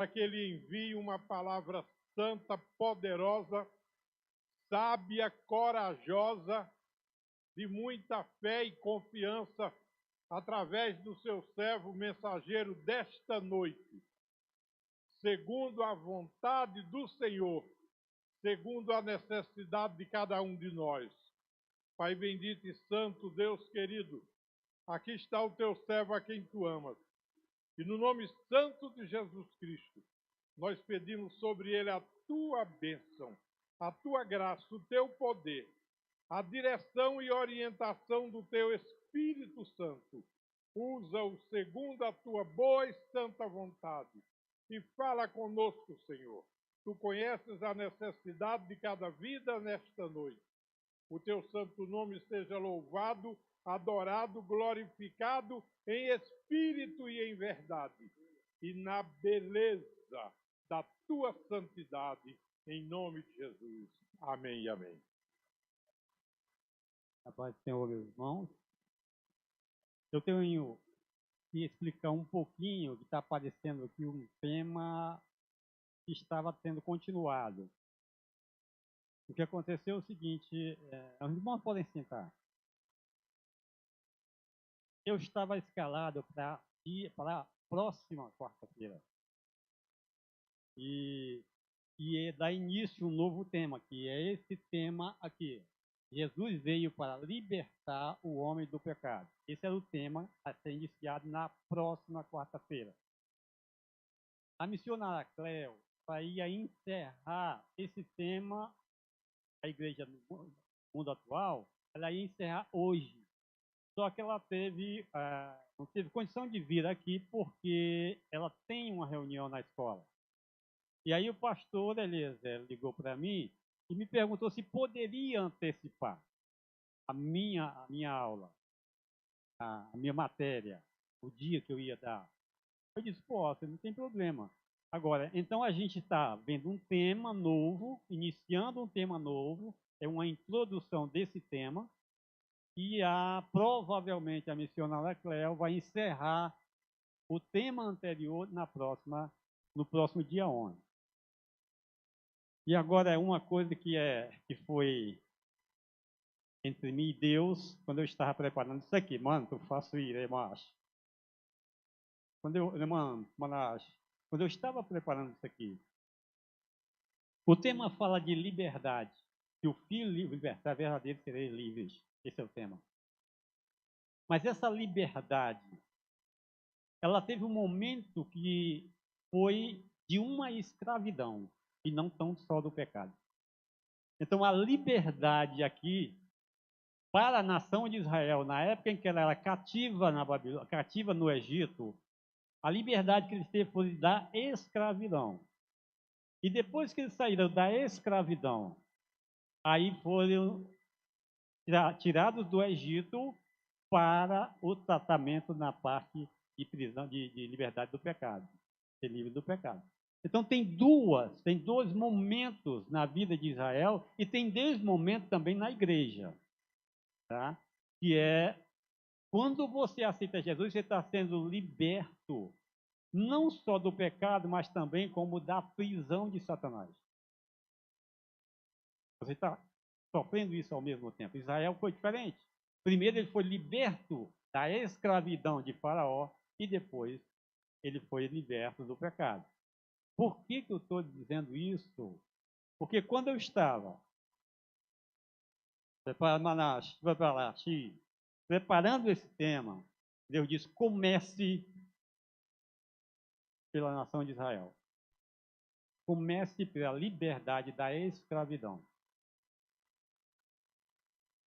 para que Ele envie uma palavra santa, poderosa, sábia, corajosa, de muita fé e confiança, através do seu servo mensageiro desta noite, segundo a vontade do Senhor, segundo a necessidade de cada um de nós. Pai bendito e santo, Deus querido, aqui está o teu servo a quem tu amas. E no nome santo de Jesus Cristo, nós pedimos sobre ele a tua bênção, a tua graça, o teu poder, a direção e orientação do teu Espírito Santo. Usa-o segundo a tua boa e santa vontade e fala conosco, Senhor. Tu conheces a necessidade de cada vida nesta noite. O teu santo nome seja louvado, adorado, glorificado em espírito e em verdade, e na beleza da tua santidade, em nome de Jesus. Amém e amém. A paz do Senhor, meus irmãos. Eu tenho que explicar um pouquinho que está aparecendo aqui um tema que estava sendo continuado. O que aconteceu é o seguinte, os irmãos podem sentar. Eu estava escalado para a próxima quarta-feira. E dá início um novo tema, que é esse tema aqui. Jesus veio para libertar o homem do pecado. Esse era o tema a ser iniciado na próxima quarta-feira. A missionária Cleo ia encerrar esse tema, a igreja no mundo atual, ela ia encerrar hoje. Só que ela não teve condição de vir aqui porque ela tem uma reunião na escola. E aí o pastor Eliezer ligou para mim e me perguntou se poderia antecipar a minha aula, a minha matéria, o dia que eu ia dar. Eu disse, posso, não tem problema. Agora, então a gente está vendo um tema novo, iniciando um tema novo, é uma introdução desse tema, e provavelmente a missionária Cleo vai encerrar o tema anterior no próximo dia 11. E agora é uma coisa que foi entre mim e Deus, quando eu estava preparando isso aqui. Mano, eu faço isso, irmãos. Quando eu estava preparando isso aqui, o tema fala de liberdade. Que o filho libertar verdadeiro sereis livres. Esse é o tema. Mas essa liberdade, ela teve um momento que foi de uma escravidão, e não tão só do pecado. Então, a liberdade aqui, para a nação de Israel, na época em que ela era cativa na Babilônia, cativa no Egito, a liberdade que eles teve foi da escravidão. E depois que eles saíram da escravidão, aí foram tirados do Egito para o tratamento na parte de prisão, de liberdade do pecado, ser livre do pecado. Então tem dois momentos na vida de Israel e tem dois momentos também na igreja, tá? Que é quando você aceita Jesus, você está sendo liberto não só do pecado, mas também como da prisão de Satanás. Você está sofrendo isso ao mesmo tempo. Israel foi diferente. Primeiro ele foi liberto da escravidão de Faraó e depois ele foi liberto do pecado. Por que eu estou dizendo isso? Porque quando eu estava preparando esse tema, Deus disse, comece pela nação de Israel. Comece pela liberdade da escravidão.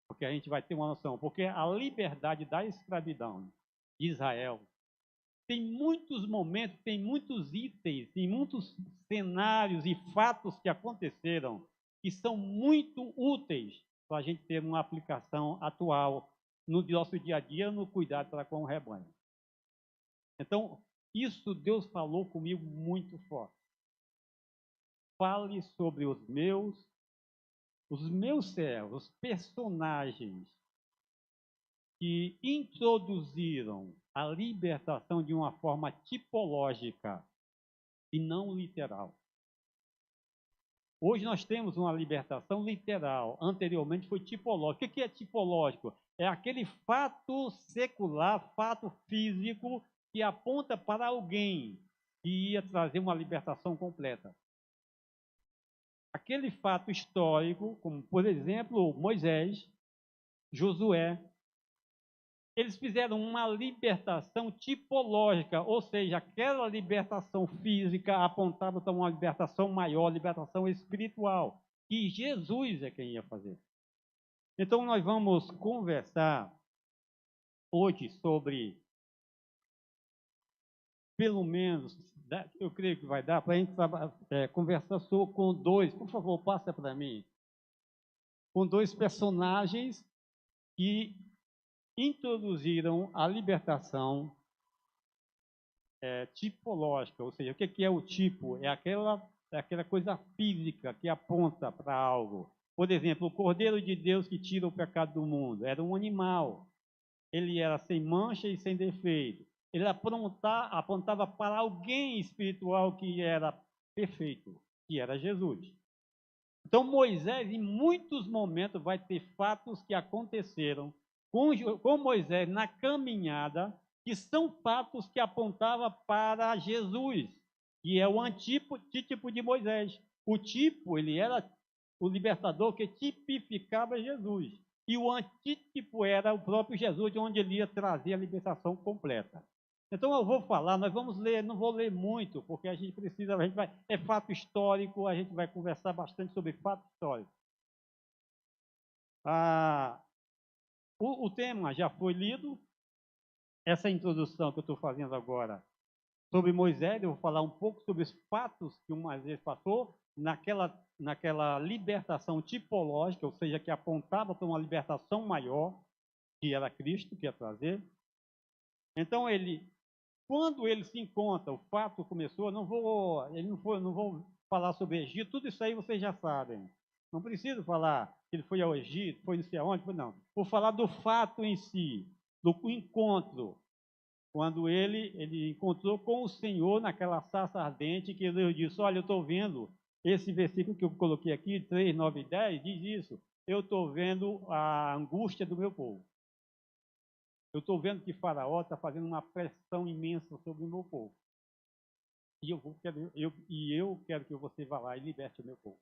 Porque a gente vai ter uma noção. Porque a liberdade da escravidão de Israel tem muitos momentos, tem muitos itens, tem muitos cenários e fatos que aconteceram que são muito úteis para a gente ter uma aplicação atual no nosso dia a dia, no cuidado para com o rebanho. Então, isso Deus falou comigo muito forte. Fale sobre os meus servos, os personagens que introduziram a libertação de uma forma tipológica e não literal. Hoje nós temos uma libertação literal. Anteriormente foi tipológico. O que é tipológico? É aquele fato secular, fato físico, que aponta para alguém que ia trazer uma libertação completa. Aquele fato histórico, como por exemplo Moisés, Josué, eles fizeram uma libertação tipológica, ou seja, aquela libertação física apontava para uma libertação maior, libertação espiritual, que Jesus é quem ia fazer. Então nós vamos conversar hoje sobre, pelo menos, eu creio que vai dar para a gente conversar com dois, por favor, passa para mim, com dois personagens que introduziram a libertação tipológica, ou seja, o que é o tipo? É aquela coisa física que aponta para algo. Por exemplo, o Cordeiro de Deus que tira o pecado do mundo era um animal. Ele era sem mancha e sem defeito. Ele apontava para alguém espiritual que era perfeito, que era Jesus. Então, Moisés, em muitos momentos, vai ter fatos que aconteceram com Moisés na caminhada, que são fatos que apontavam para Jesus, que é o antítipo de Moisés. O tipo, ele era o libertador que tipificava Jesus. E o antítipo era o próprio Jesus, onde ele ia trazer a libertação completa. Então eu vou falar, nós vamos ler, não vou ler muito, porque a gente precisa, é fato histórico, a gente vai conversar bastante sobre fato histórico. O tema já foi lido, essa introdução que eu estou fazendo agora sobre Moisés, eu vou falar um pouco sobre os fatos que Moisés passou naquela libertação tipológica, ou seja, que apontava para uma libertação maior, que era Cristo que ia trazer. Então quando ele se encontra, o fato começou, não vou falar sobre Egito, tudo isso aí vocês já sabem. Não preciso falar que ele foi ao Egito, foi não sei aonde, não. Vou falar do fato em si, do encontro. Quando ele encontrou com o Senhor naquela sarça ardente, que Deus disse, olha, eu estou vendo, esse versículo que eu coloquei aqui, 3, 9 e 10, diz isso, eu estou vendo a angústia do meu povo. Eu estou vendo que Faraó está fazendo uma pressão imensa sobre o meu povo. E eu quero que você vá lá e liberte o meu povo.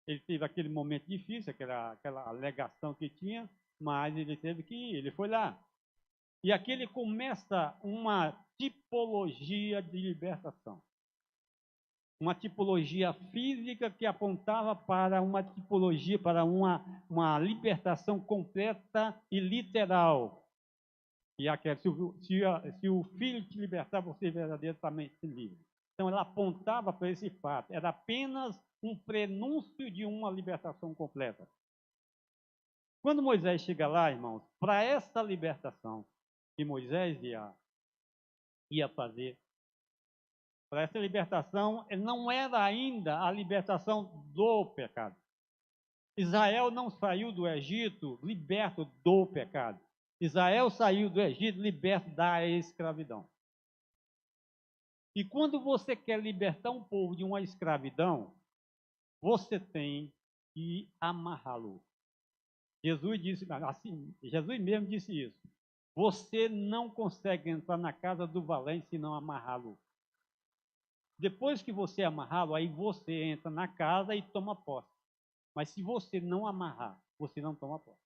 Ele teve aquele momento difícil, aquela alegação que tinha, mas ele foi lá. E aqui ele começa uma tipologia de libertação. Uma tipologia física que apontava para uma tipologia, para uma libertação completa e literal. E aquela, se o Filho te libertar, você verdadeiramente se livre. Então, ela apontava para esse fato. Era apenas um prenúncio de uma libertação completa. Quando Moisés chega lá, irmãos, para essa libertação que Moisés ia fazer, para essa libertação, não era ainda a libertação do pecado. Israel não saiu do Egito liberto do pecado. Israel saiu do Egito liberto da escravidão. E quando você quer libertar um povo de uma escravidão, você tem que amarrá-lo. Jesus disse assim, Jesus mesmo disse isso. Você não consegue entrar na casa do valente se não amarrá-lo. Depois que você amarrá-lo, aí você entra na casa e toma posse. Mas se você não amarrar, você não toma posse.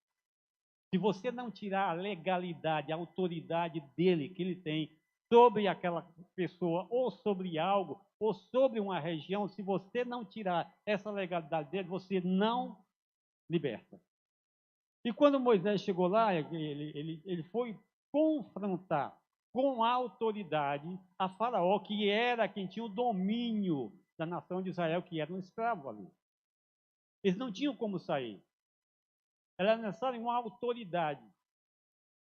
Se você não tirar a legalidade, a autoridade dele, que ele tem sobre aquela pessoa, ou sobre algo, ou sobre uma região, se você não tirar essa legalidade dele, você não liberta. E quando Moisés chegou lá, ele foi confrontar com a autoridade a Faraó, que era quem tinha o domínio da nação de Israel, que era um escravo ali. Eles não tinham como sair. Era necessário uma autoridade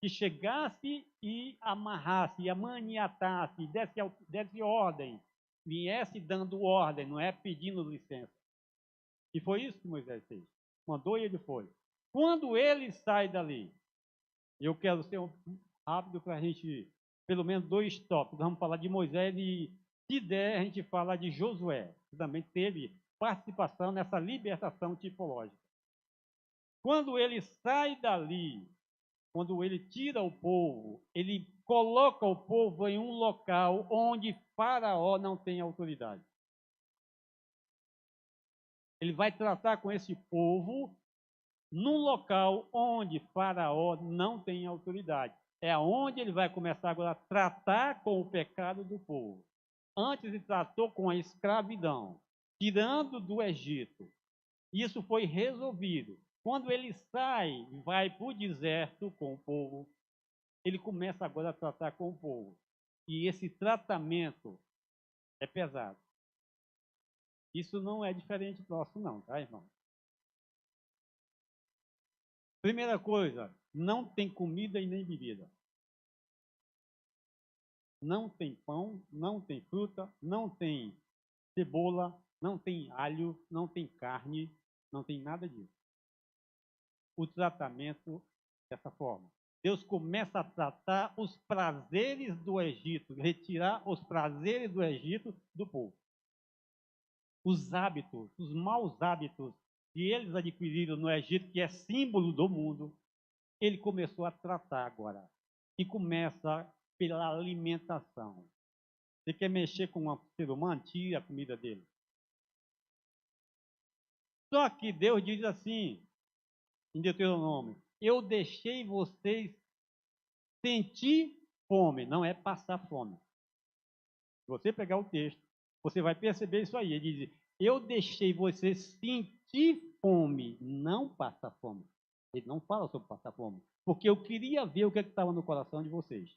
que chegasse e amarrasse, e amaniatasse, desse ordem, viesse dando ordem, não é pedindo licença. E foi isso que Moisés fez. Mandou e ele foi. Quando ele sai dali, eu quero ser rápido para a gente pelo menos 2 tópicos. Vamos falar de Moisés e, se der, a gente fala de Josué, que também teve participação nessa libertação tipológica. Quando ele sai dali, quando ele tira o povo, ele coloca o povo em um local onde Faraó não tem autoridade. Ele vai tratar com esse povo num local onde Faraó não tem autoridade. É onde ele vai começar agora a tratar com o pecado do povo. Antes ele tratou com a escravidão, tirando do Egito. Isso foi resolvido. Quando ele sai, vai para o deserto com o povo, ele começa agora a tratar com o povo. E esse tratamento é pesado. Isso não é diferente nosso, não, tá, irmão? Primeira coisa, não tem comida e nem bebida. Não tem pão, não tem fruta, não tem cebola, não tem alho, não tem carne, não tem nada disso. O tratamento dessa forma. Deus começa a tratar os prazeres do Egito, retirar os prazeres do Egito do povo. Os hábitos, os maus hábitos que eles adquiriram no Egito, que é símbolo do mundo, ele começou a tratar agora. E começa pela alimentação. Você quer mexer com um ser humano? Tira a comida dele. Só que Deus diz assim, em Deuteronômio: eu deixei vocês sentir fome, não é passar fome. Se você pegar o texto, você vai perceber isso aí. Ele diz: eu deixei vocês sentir fome, não passar fome. Ele não fala sobre passar fome, porque eu queria ver o que estava no coração de vocês.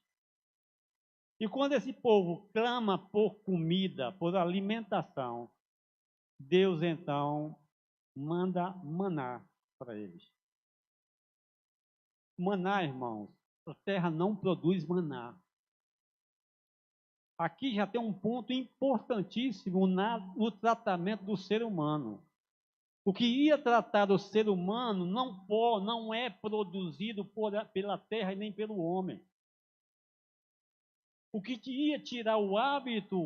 E quando esse povo clama por comida, por alimentação, Deus então manda maná para eles. Maná, irmãos, a terra não produz maná. Aqui já tem um ponto importantíssimo no tratamento do ser humano. O que ia tratar do ser humano não é produzido pela terra e nem pelo homem. O que ia tirar o hábito,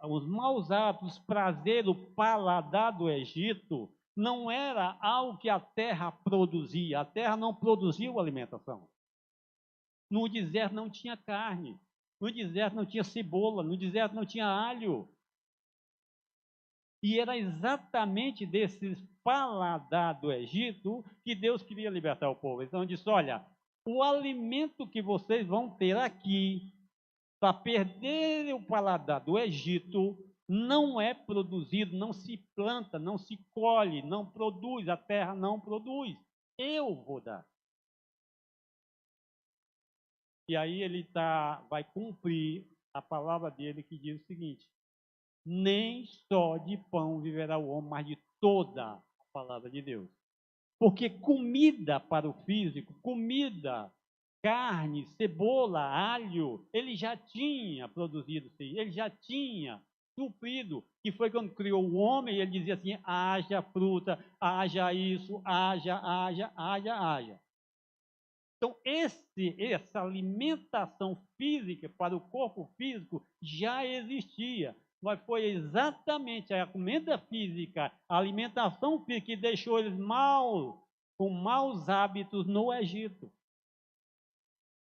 os maus hábitos, prazer, o paladar do Egito, não era algo que a terra produzia. A terra não produzia alimentação. No deserto não tinha carne. No deserto não tinha cebola. No deserto não tinha alho. E era exatamente desses paladar do Egito que Deus queria libertar o povo. Então ele disse: olha, o alimento que vocês vão ter aqui, para perder o paladar do Egito, não é produzido, não se planta, não se colhe, não produz, a terra não produz. Eu vou dar. E aí ele vai cumprir a palavra dele que diz o seguinte: nem só de pão viverá o homem, mas de toda a palavra de Deus. Porque comida para o físico, comida, carne, cebola, alho, ele já tinha produzido, ele já tinha suprido, que foi quando criou o homem, ele dizia assim: haja fruta, haja isso, haja. Então, essa alimentação física para o corpo físico já existia, mas foi exatamente a comida física, a alimentação física que deixou eles com maus hábitos no Egito.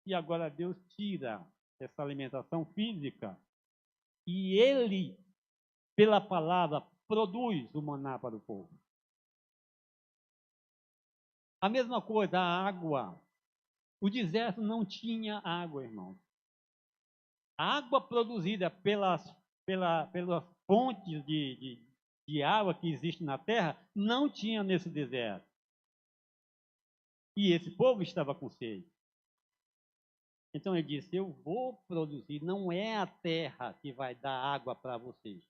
E agora Deus tira essa alimentação física e ele, pela palavra, produz o maná para o povo. A mesma coisa, a água. O deserto não tinha água, irmão. A água produzida pelas fontes de água que existem na terra não tinha nesse deserto. E esse povo estava com sede. Então ele disse: eu vou produzir, não é a terra que vai dar água para vocês.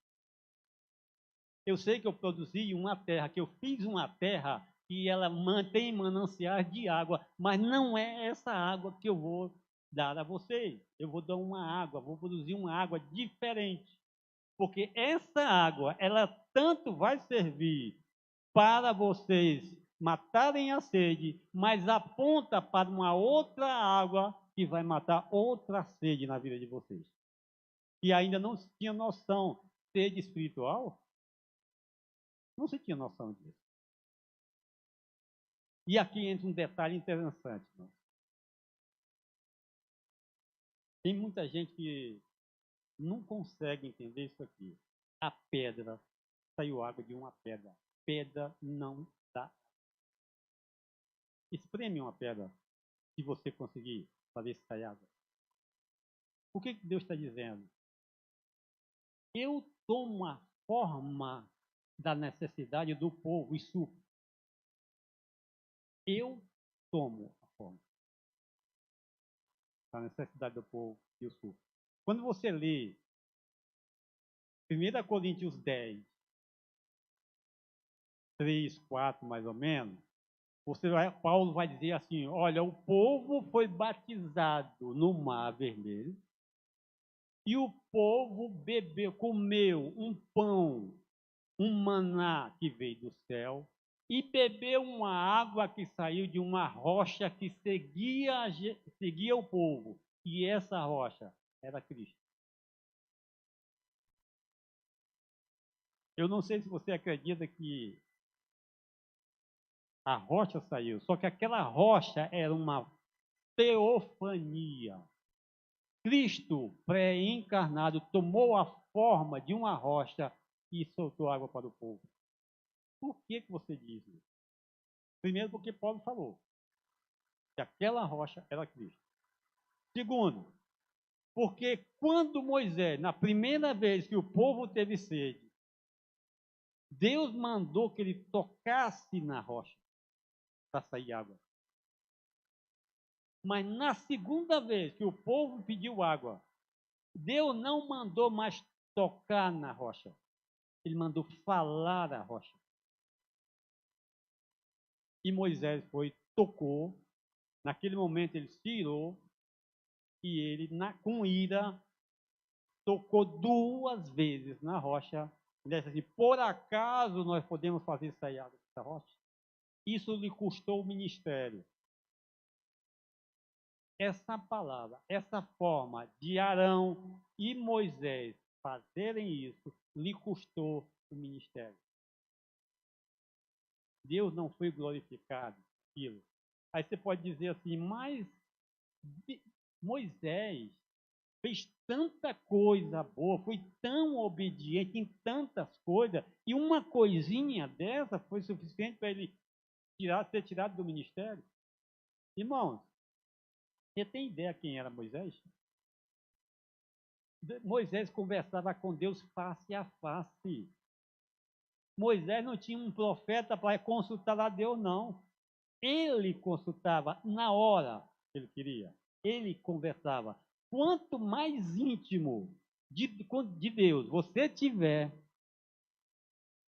Eu sei que eu produzi uma terra, que eu fiz uma terra que ela mantém mananciais de água, mas não é essa água que eu vou dar a vocês. Eu vou dar uma água, vou produzir uma água diferente. Porque essa água, ela tanto vai servir para vocês matarem a sede, mas aponta para uma outra água que vai matar outra sede na vida de vocês. E ainda não se tinha noção. Sede espiritual? Não se tinha noção disso. E aqui entra um detalhe interessante. Não? Tem muita gente que não consegue entender isso aqui. A pedra, saiu água de uma pedra. Pedra não dá. Espreme uma pedra, se você conseguir, para ver se sai água. O que Deus está dizendo? Eu tomo a forma da necessidade do povo e supro. Eu tomo a forma da necessidade do povo e o supro. Quando você lê 1 Coríntios 10, 3, 4, mais ou menos, Paulo vai dizer assim, olha, o povo foi batizado no Mar Vermelho e o povo bebeu, comeu um pão, um maná que veio do céu e bebeu uma água que saiu de uma rocha que seguia o povo. E essa rocha era Cristo. Eu não sei se você acredita que a rocha saiu, só que aquela rocha era uma teofania. Cristo, pré-encarnado, tomou a forma de uma rocha e soltou água para o povo. Por que você diz isso? Primeiro, porque Paulo falou que aquela rocha era Cristo. Segundo, porque quando Moisés, na primeira vez que o povo teve sede, Deus mandou que ele tocasse na rocha para sair água. Mas na segunda vez que o povo pediu água, Deus não mandou mais tocar na rocha. Ele mandou falar a rocha. E Moisés tocou. Naquele momento ele se irou e ele, com ira, tocou 2 vezes na rocha. Ele disse assim, por acaso nós podemos fazer sair água dessa rocha? Isso lhe custou o ministério. Essa palavra, essa forma de Arão e Moisés fazerem isso, lhe custou o ministério. Deus não foi glorificado aquilo. Aí você pode dizer assim, mas Moisés fez tanta coisa boa, foi tão obediente em tantas coisas, e uma coisinha dessa foi suficiente para ele ser tirado do ministério? Irmãos, você tem ideia quem era Moisés? Moisés conversava com Deus face a face. Moisés não tinha um profeta para consultar a Deus, não. Ele consultava na hora que ele queria. Ele conversava. Quanto mais íntimo de Deus você tiver,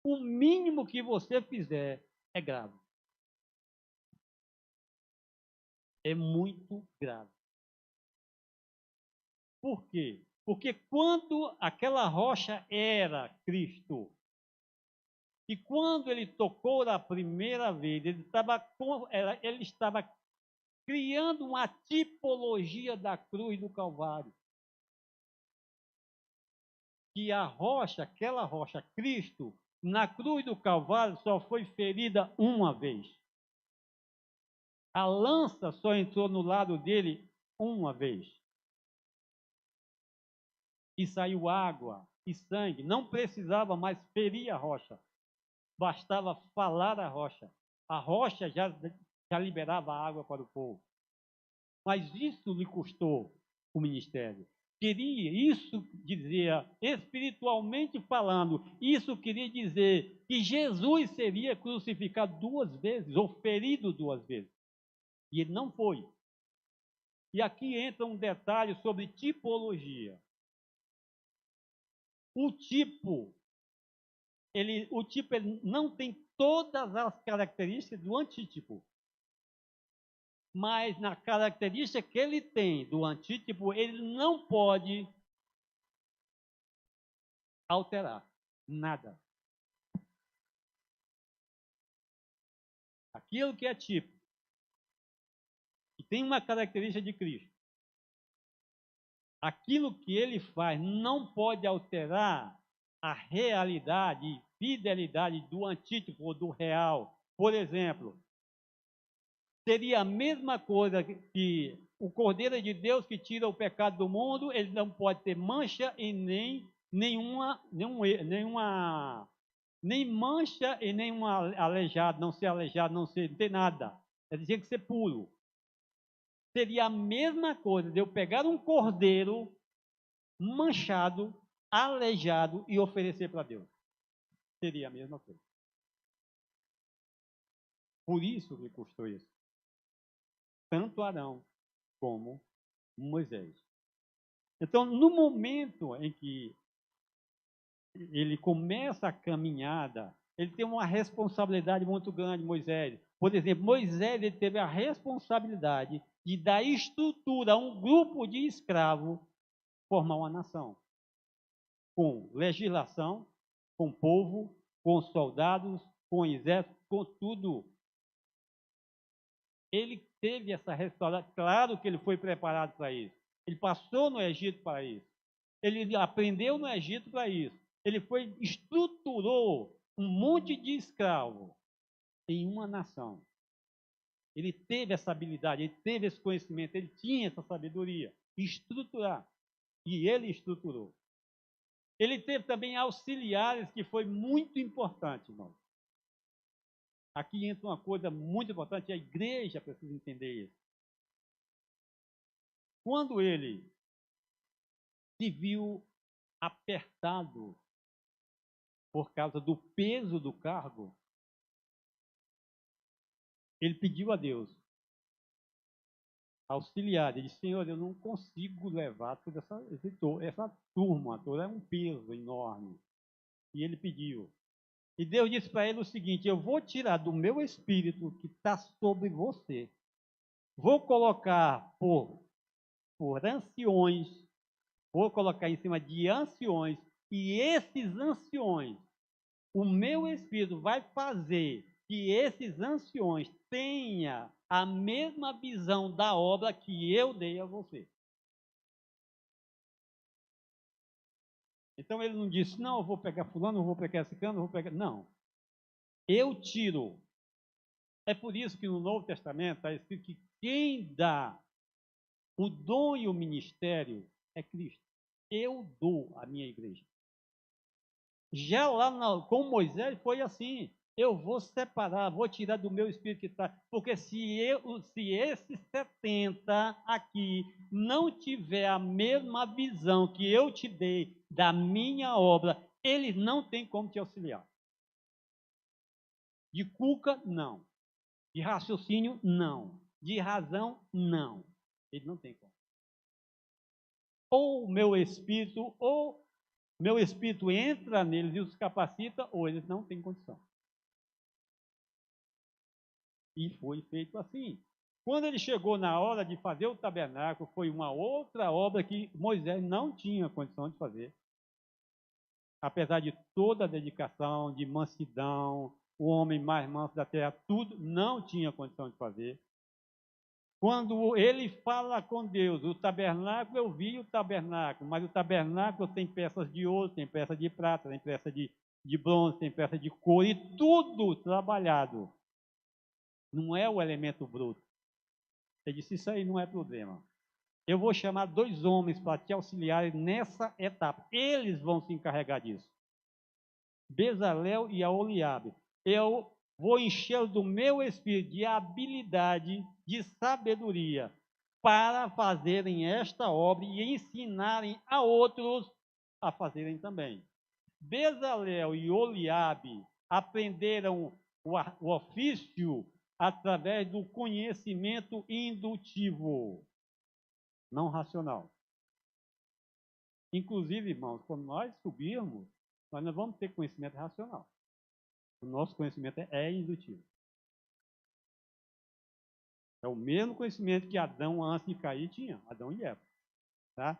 o mínimo que você fizer é grave. É muito grave. Por quê? Porque quando aquela rocha era Cristo, e quando ele tocou da primeira vez, ele estava criando uma tipologia da cruz do Calvário. Que a rocha, aquela rocha, Cristo, na cruz do Calvário só foi ferida uma vez. A lança só entrou no lado dele uma vez. E saiu água e sangue. Não precisava mais ferir a rocha. Bastava falar a rocha. A rocha já liberava água para o povo. Mas isso lhe custou o ministério. Isso dizia, espiritualmente falando, isso queria dizer que Jesus seria crucificado 2 vezes, ou ferido 2 vezes. E ele não foi. E aqui entra um detalhe sobre tipologia. O tipo ele não tem todas as características do antítipo. Mas na característica que ele tem do antítipo, ele não pode alterar nada. Aquilo que é tipo, e tem uma característica de Cristo, aquilo que ele faz não pode alterar a realidade e fidelidade do antítipo ou do real. Por exemplo, seria a mesma coisa que o Cordeiro de Deus que tira o pecado do mundo, ele não pode ter mancha e nem mancha e nenhum aleijado, não ser aleijado, não ter nada. Ele tinha que ser puro. Seria a mesma coisa de eu pegar um cordeiro manchado, aleijado e oferecer para Deus. Seria a mesma coisa. Por isso que custou isso. Tanto Arão como Moisés. Então, no momento em que ele começa a caminhada, ele tem uma responsabilidade muito grande, Moisés. Por exemplo, Moisés ele teve a responsabilidade de dar estrutura a um grupo de escravos formar uma nação. Com legislação, com povo, com soldados, com exército, com tudo. Ele teve essa responsabilidade. Claro que ele foi preparado para isso. Ele passou no Egito para isso. Ele aprendeu no Egito para isso. Ele estruturou um monte de escravos em uma nação. Ele teve essa habilidade, ele teve esse conhecimento, ele tinha essa sabedoria. Estruturar. E ele estruturou. Ele teve também auxiliares, que foi muito importante, irmão. Aqui entra uma coisa muito importante, a igreja precisa entender isso. Quando ele se viu apertado por causa do peso do cargo, ele pediu a Deus auxiliar. Ele disse: Senhor, eu não consigo levar toda essa turma toda, é um peso enorme. E ele pediu. E Deus disse para ele o seguinte: eu vou tirar do meu espírito que está sobre você, vou colocar por anciões, vou colocar em cima de anciões, e esses anciões, o meu espírito vai fazer que esses anciões tenham a mesma visão da obra que eu dei a você. Então ele não disse: não, eu vou pegar fulano, eu vou pegar esse cano, eu vou pegar... Não. Eu tiro. É por isso que no Novo Testamento está escrito que quem dá o dom e o ministério é Cristo. Eu dou à minha igreja. Já lá com Moisés foi assim. Eu vou separar, vou tirar do meu espírito que está. Porque se esses 70 aqui não tiver a mesma visão que eu te dei da minha obra, eles não têm como te auxiliar. De cuca, não. De raciocínio, não. De razão, não. Ele não tem como. Ou meu espírito entra neles e os capacita, ou eles não têm condição. E foi feito assim. Quando ele chegou na hora de fazer o tabernáculo, foi uma outra obra que Moisés não tinha condição de fazer. Apesar de toda a dedicação, de mansidão, o homem mais manso da terra, tudo, não tinha condição de fazer. Quando ele fala com Deus, o tabernáculo, eu vi o tabernáculo, mas o tabernáculo tem peças de ouro, tem peça de prata, tem peça de bronze, tem peça de couro, e tudo trabalhado. Não é o elemento bruto. Ele disse: isso aí não é problema. Eu vou chamar 2 homens para te auxiliarem nessa etapa. Eles vão se encarregar disso. Bezalel e Aholiabe. Eu vou encher do meu espírito de habilidade, de sabedoria, para fazerem esta obra e ensinarem a outros a fazerem também. Bezalel e Aholiabe aprenderam o ofício através do conhecimento indutivo, não racional. Inclusive, irmãos, quando nós subirmos, nós não vamos ter conhecimento racional. O nosso conhecimento é indutivo. É o mesmo conhecimento que Adão, antes de cair, tinha. Adão e Eva. Tá?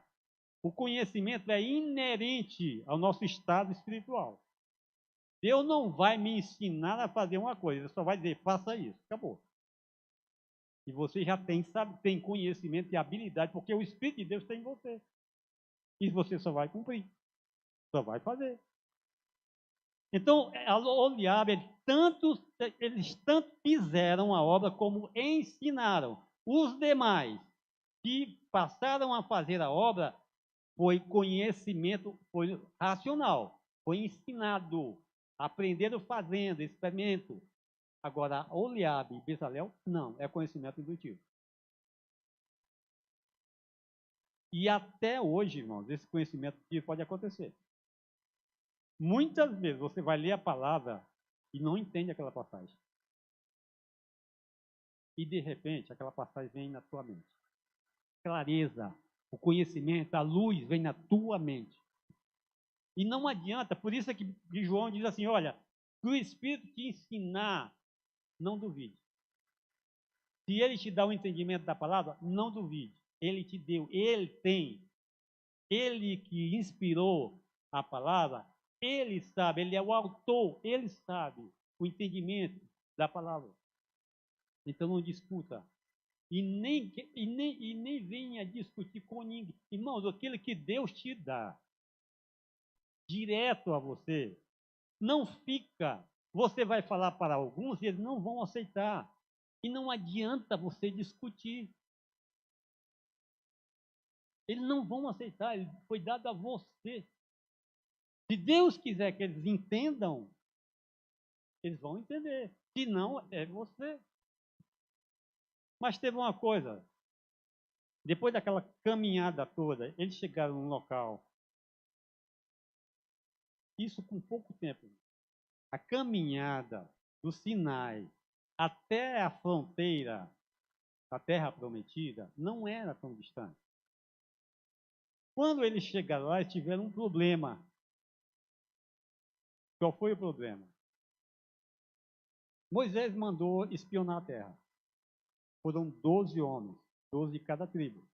O conhecimento é inerente ao nosso estado espiritual. Deus não vai me ensinar a fazer uma coisa, Ele só vai dizer: faça isso. Acabou. E você já tem conhecimento e habilidade, porque o Espírito de Deus está em você. E você só vai cumprir, só vai fazer. Então, Oliabe, eles tanto fizeram a obra como ensinaram. Os demais que passaram a fazer a obra foi conhecimento, foi racional, foi ensinado, aprenderam fazendo, experimento. Agora, Oliabe e Bezalel, não, é conhecimento intuitivo. E até hoje, irmãos, esse conhecimento pode acontecer. Muitas vezes você vai ler a palavra e não entende aquela passagem. E de repente, aquela passagem vem na tua mente. Clareza, o conhecimento, a luz vem na tua mente. E não adianta, por isso é que João diz assim: olha, se o Espírito te ensinar, não duvide. Se ele te dá o entendimento da palavra, não duvide. Ele te deu, ele tem. Ele que inspirou a palavra, ele sabe, ele é o autor, ele sabe o entendimento da palavra. Então não discuta. E nem venha discutir com ninguém. Irmãos, aquilo que Deus te dá, direto a você, não fica. Você vai falar para alguns e eles não vão aceitar. E não adianta você discutir. Eles não vão aceitar, ele foi dado a você. Se Deus quiser que eles entendam, eles vão entender. Se não, é você. Mas teve uma coisa. Depois daquela caminhada toda, eles chegaram num local. Isso com pouco tempo. A caminhada do Sinai até a fronteira da Terra Prometida não era tão distante. Quando eles chegaram lá, eles tiveram um problema. Qual foi o problema? Moisés mandou espionar a terra. Foram 12 homens, 12 de cada tribo.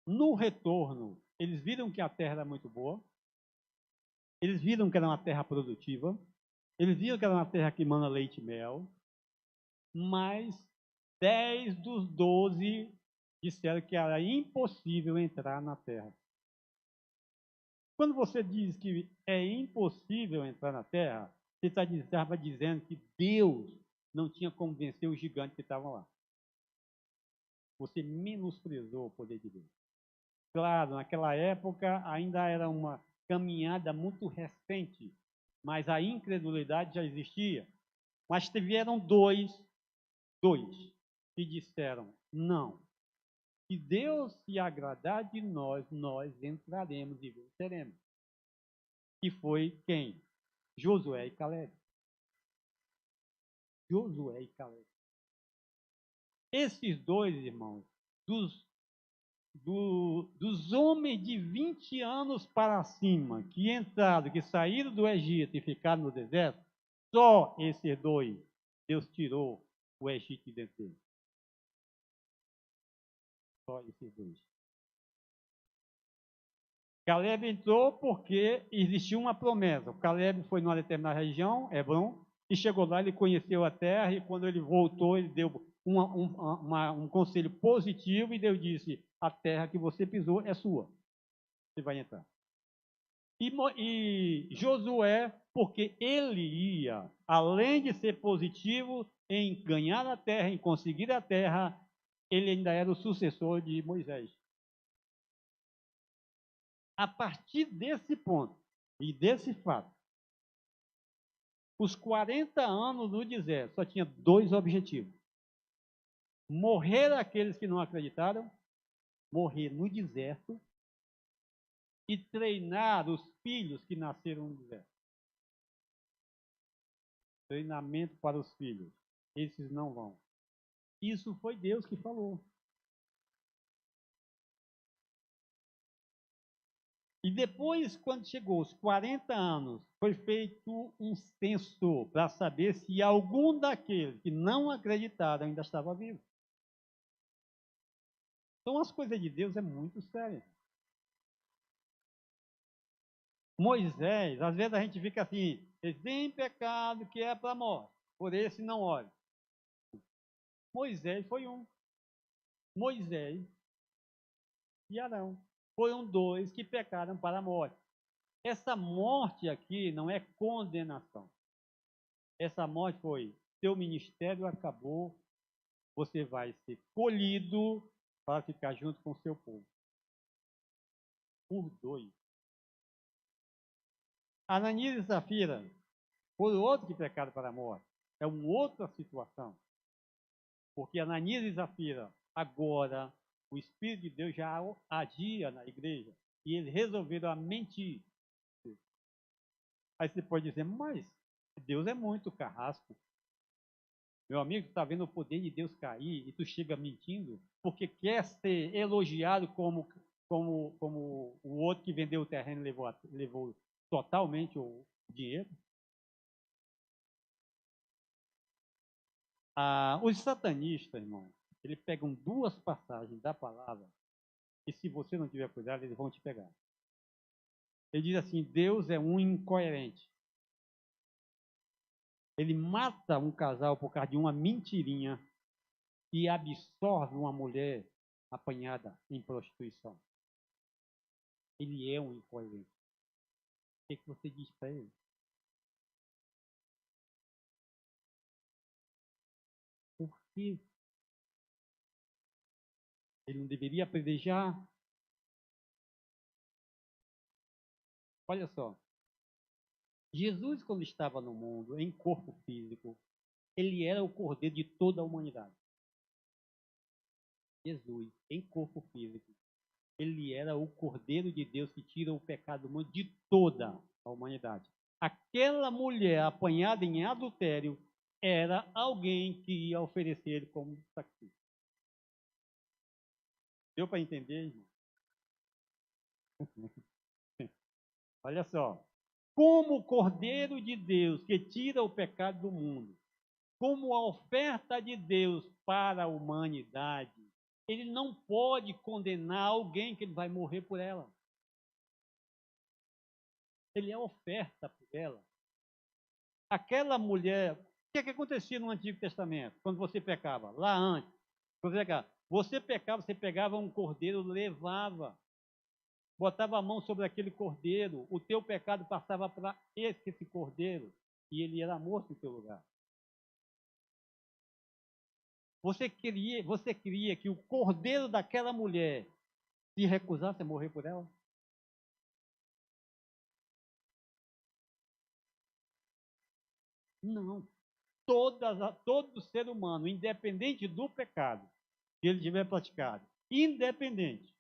No retorno, eles viram que a terra era muito boa, eles viram que era uma terra produtiva, eles viram que era uma terra que mana leite e mel, mas 10 dos 12 disseram que era impossível entrar na terra. Quando você diz que é impossível entrar na terra, você estava dizendo que Deus não tinha como vencer os gigantes que estavam lá. Você menosprezou o poder de Deus. Claro, naquela época ainda era uma caminhada muito recente, mas a incredulidade já existia. Mas tiveram dois que disseram: não, se Deus se agradar de nós, nós entraremos e venceremos. E foi quem? Josué e Caleb. Josué e Caleb. Esses dois irmãos, dos homens de 20 anos para cima, que entraram, que saíram do Egito e ficaram no deserto, só esses dois, Deus tirou o Egito de dentro deles. Só esses dois. Caleb entrou porque existia uma promessa. O Caleb foi numa determinada região, Hebron, e chegou lá, ele conheceu a terra, e quando ele voltou, ele deu um conselho positivo, e Deus disse: a terra que você pisou é sua. Você vai entrar. E Josué, porque ele ia, além de ser positivo em ganhar a terra, em conseguir a terra, ele ainda era o sucessor de Moisés. A partir desse ponto e desse fato, os 40 anos no deserto só tinha dois objetivos: morrer aqueles que não acreditaram, morrer no deserto, e treinar os filhos que nasceram no deserto. Treinamento para os filhos. Esses não vão. Isso foi Deus que falou. E depois, quando chegou os 40 anos, foi feito um censo para saber se algum daqueles que não acreditaram ainda estava vivo. Então, as coisas de Deus é muito sério. Moisés, às vezes a gente fica assim: tem pecado que é para a morte, por esse não olhe. Moisés foi um. Moisés e Arão. Foram dois que pecaram para a morte. Essa morte aqui não é condenação. Essa morte foi, seu ministério acabou, você vai ser colhido para ficar junto com o seu povo. Por dois. Ananias e Safira foram outros que pecaram para a morte. É uma outra situação. Porque Ananias e Safira, agora, o Espírito de Deus já agia na igreja. E eles resolveram mentir. Aí você pode dizer, mas Deus é muito carrasco. Meu amigo, tu está vendo o poder de Deus cair e tu chega mentindo porque quer ser elogiado como o outro que vendeu o terreno e levou totalmente o dinheiro. Os satanistas, irmão, eles pegam duas passagens da palavra e se você não tiver cuidado, eles vão te pegar. Ele diz assim, Deus é um incoerente. Ele mata um casal por causa de uma mentirinha e absorve uma mulher apanhada em prostituição. Ele é um incoerente. O que você diz para ele? Por que ele não deveria apedrejar? Olha só. Jesus, quando estava no mundo, em corpo físico, ele era o cordeiro de toda a humanidade. Jesus, em corpo físico, ele era o cordeiro de Deus que tira o pecado do mundo de toda a humanidade. Aquela mulher apanhada em adultério era alguém que ia oferecer ele como sacrifício. Deu para entender, irmão? Olha só. Como o Cordeiro de Deus que tira o pecado do mundo, como a oferta de Deus para a humanidade, ele não pode condenar alguém que ele vai morrer por ela. Ele é oferta por ela. Aquela mulher, o que acontecia no Antigo Testamento, quando você pecava? Lá antes, você pecava, você pegava um cordeiro, levava, botava a mão sobre aquele cordeiro, o teu pecado passava para esse cordeiro, e ele era morto em teu lugar. Você queria que o cordeiro daquela mulher se recusasse a morrer por ela? Não. Todo ser humano, independente do pecado que ele tiver praticado, independente,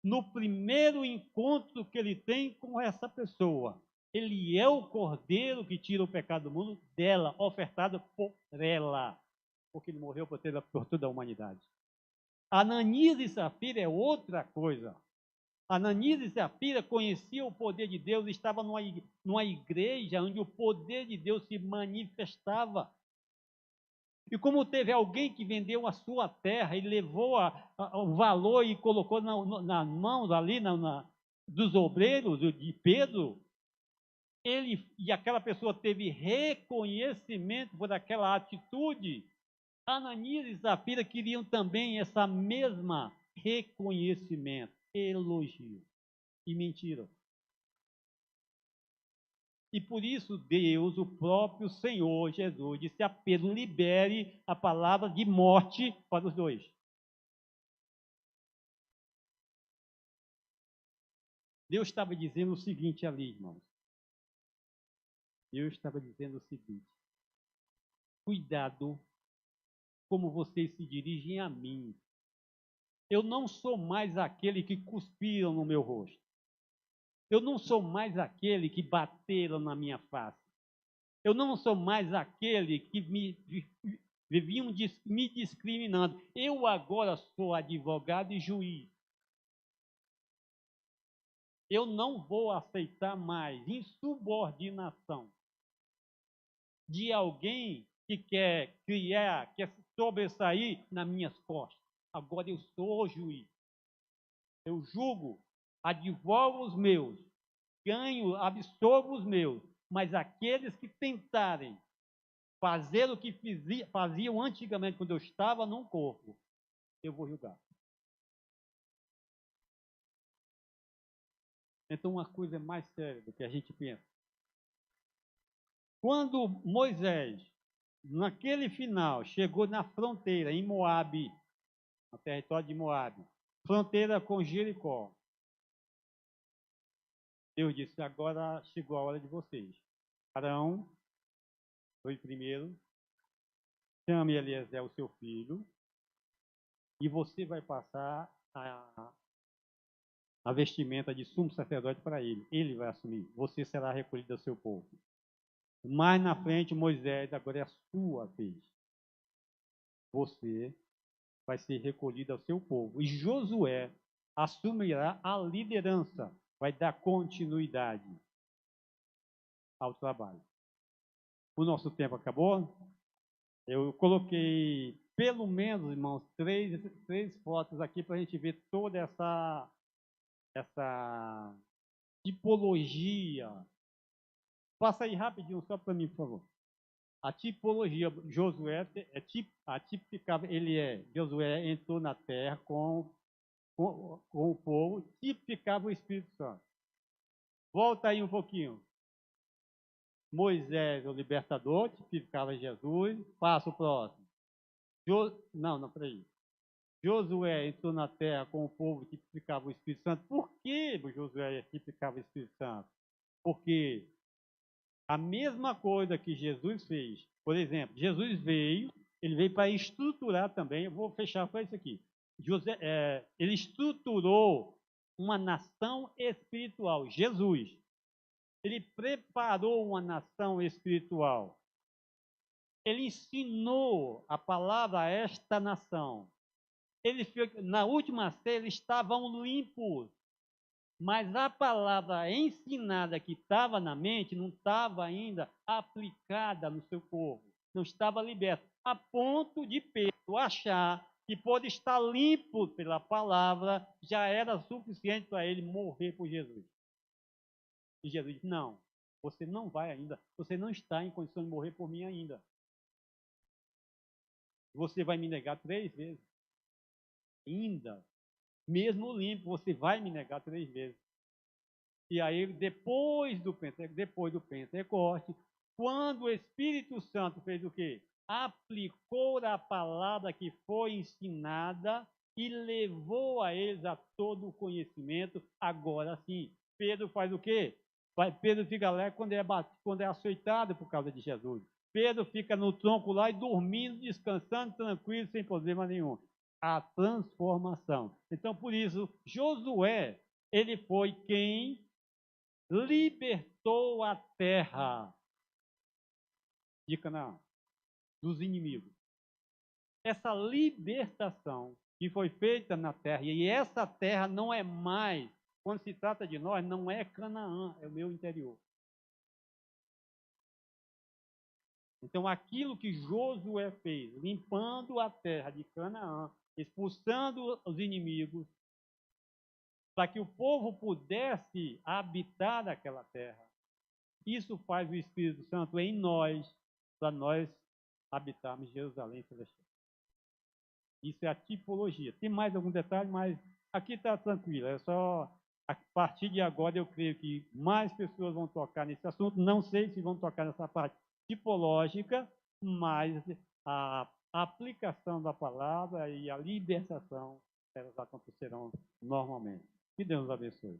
no primeiro encontro que ele tem com essa pessoa, ele é o cordeiro que tira o pecado do mundo dela, ofertado por ela, porque ele morreu por toda a humanidade. Ananias e Safira é outra coisa. Ananias e Safira conheciam o poder de Deus, estavam numa igreja onde o poder de Deus se manifestava. E como teve alguém que vendeu a sua terra e levou o valor e colocou nas mãos ali dos obreiros de Pedro, e aquela pessoa teve reconhecimento por aquela atitude, Ananias e Safira queriam também essa mesma reconhecimento, elogio. E mentiram. E por isso Deus, o próprio Senhor Jesus, disse a Pedro, libere a palavra de morte para os dois. Deus estava dizendo o seguinte ali, irmãos. Deus estava dizendo o seguinte: cuidado como vocês se dirigem a mim. Eu não sou mais aquele que cuspiram no meu rosto. Eu não sou mais aquele que bateram na minha face. Eu não sou mais aquele que viviam me discriminando. Eu agora sou advogado e juiz. Eu não vou aceitar mais insubordinação de alguém que quer sobressair nas minhas costas. Agora eu sou o juiz. Eu julgo, advogo os meus, ganho, absorvo os meus, mas aqueles que tentarem fazer o que faziam antigamente quando eu estava num corpo, eu vou julgar. Então, uma coisa é mais séria do que a gente pensa. Quando Moisés, naquele final, chegou na fronteira, em Moabe, no território de Moabe, fronteira com Jericó, Deus disse: agora chegou a hora de vocês. Arão foi primeiro, chame Eliezer, o seu filho, e você vai passar a vestimenta de sumo sacerdote para ele. Ele vai assumir. Você será recolhido ao seu povo. Mais na frente, Moisés, agora é a sua vez. Você vai ser recolhido ao seu povo. E Josué assumirá a liderança, vai dar continuidade ao trabalho. O nosso tempo acabou. Eu coloquei, pelo menos, irmãos, três fotos aqui para a gente ver toda essa tipologia. Passa aí rapidinho, só para mim, por favor. A tipologia, Josué, tipificava, Josué entrou na terra com o povo, tipificava o Espírito Santo. Volta aí um pouquinho. Moisés, o libertador, tipificava Jesus. Passa o próximo. Não, peraí. Josué entrou na terra com o povo, tipificava o Espírito Santo. Por que Josué tipificava o Espírito Santo? Porque a mesma coisa que Jesus fez, por exemplo, Jesus veio, ele veio para estruturar também, eu vou fechar com isso aqui. Ele estruturou uma nação espiritual, Jesus. Ele preparou uma nação espiritual. Ele ensinou a palavra a esta nação. Na última ceia, eles estavam limpos. Mas a palavra ensinada que estava na mente não estava ainda aplicada no seu povo. Não estava liberta. A ponto de Pedro achar que por estar limpo pela palavra, já era suficiente para ele morrer por Jesus. E Jesus disse: não, você não vai ainda, você não está em condição de morrer por mim ainda. Você vai me negar 3 vezes. Ainda, mesmo limpo, você vai me negar 3 vezes. E aí, depois do Pentecoste, quando o Espírito Santo fez o quê? Aplicou a palavra que foi ensinada e levou a eles a todo o conhecimento. Agora sim, Pedro faz o quê? Pedro fica lá quando é açoitado por causa de Jesus. Pedro fica no tronco lá e dormindo, descansando, tranquilo, sem problema nenhum. A transformação. Então, por isso, Josué, ele foi quem libertou a terra de Canaã dos inimigos. Essa libertação que foi feita na terra, e essa terra não é mais, quando se trata de nós, não é Canaã, é o meu interior. Então, aquilo que Josué fez, limpando a terra de Canaã, expulsando os inimigos, para que o povo pudesse habitar aquela terra, isso faz o Espírito Santo em nós, para nós habitarmos Jerusalém Celestial. Isso é a tipologia. Tem mais algum detalhe, mas aqui está tranquilo. É só, a partir de agora, eu creio que mais pessoas vão tocar nesse assunto. Não sei se vão tocar nessa parte tipológica, mas a aplicação da palavra e a libertação, elas acontecerão normalmente. Que Deus nos abençoe.